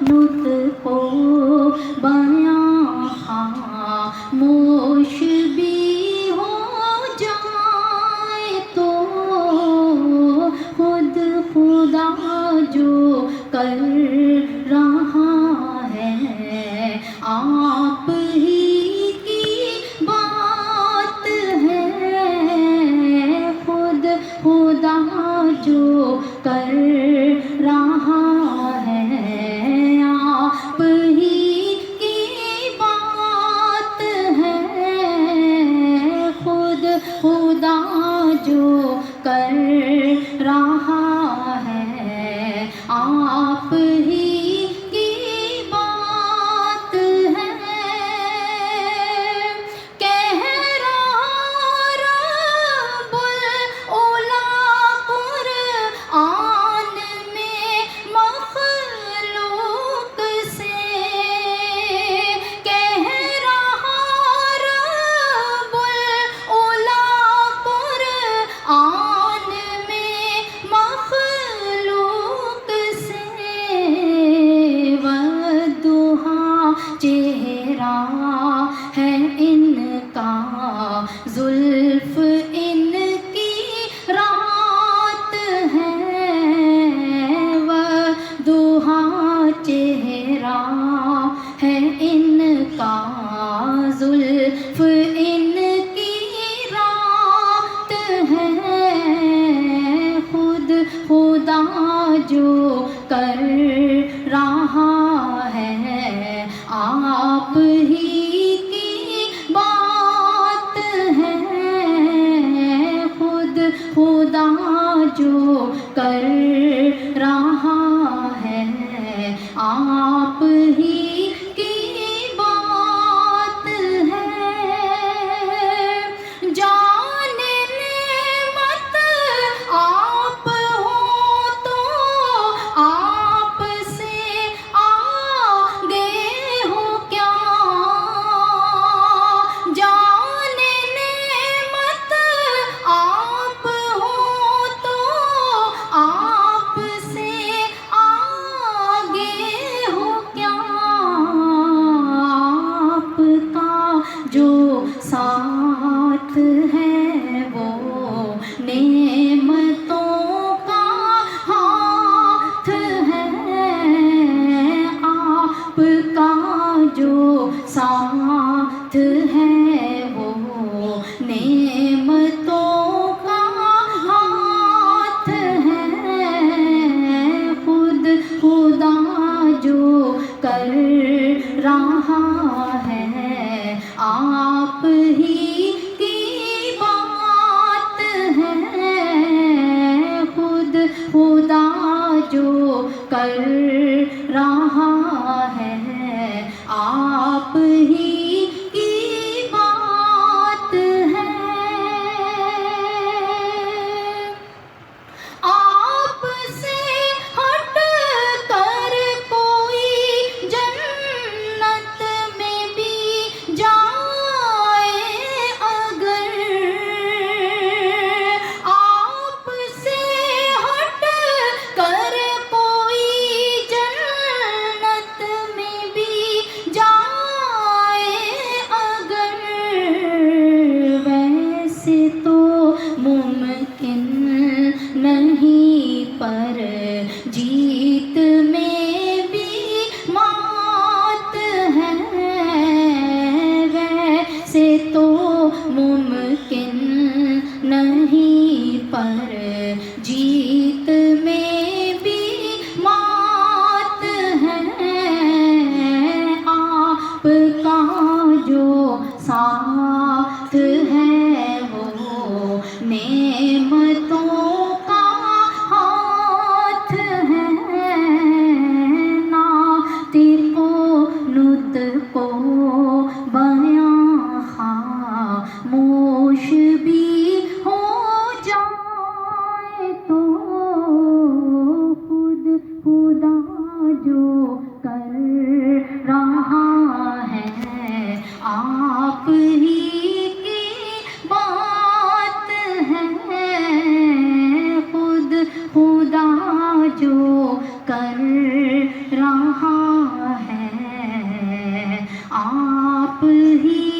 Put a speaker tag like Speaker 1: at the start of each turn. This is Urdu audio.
Speaker 1: نطق و بیاں خاموش بھی ہو جائے تو خود خدا جو کر رہا ہے آپ ہی کی بات ہے، خود خدا جو کر رہا ہے آپ ہی کی بات ہے، خود خدا جو کر رہا ہے آپ ہی کی بات ہے، کہہ رہا رب العلا قرآن میں مخلوق سے، کہہ رہا رب العلا قرآن میں مخلوق سے، والضحیٰ چہرہ ہے ان کا، زلف ان کی رات ہے، والضحیٰ چہرہ ہے ان کا، زلف ان کی رات ہے، خود خدا جو کر رہا ہے آپ ہی کی بات ہے، خود خدا جو کر رہا ہے آپ ہی کی بات ہے، جان نعمت آپ ہو تو آپ سے آگے ہو کیا، جان نعمت آپ ہو تو آپ سے آگے ہو کیا، آپ کا جو ساتھ ہے وہ نعمتوں کا ہاتھ ہے، آپ کا جو ساتھ ہے وہ نعمتوں کا ہاتھ ہے، خود خدا جو کر رہا ہے آپ ہی کی بات ہے، خود خدا جو کر رہا ہے آپ ہی کی بات ہے، آپ سے ہٹ کر کوئی جنت میں بھی جائے اگر، آپ سے ہٹ کر کوئی جنت میں بھی جائے اگر، ویسے تو ممکن نہیں پر جیت میں بھی مات ہے، ویسے تو ممکن نہیں پر جیت میں بھی مات ہے، آپ کا جو ساتھ ہے وہ نعمتوں کا ہاتھ ہے، ناطق و نطق و بیاں خاموش بھی ہو جائے تو خود خدا جو کر رہا ہے آپ ہی کی بات ہے، خود خدا جو کر رہا ہی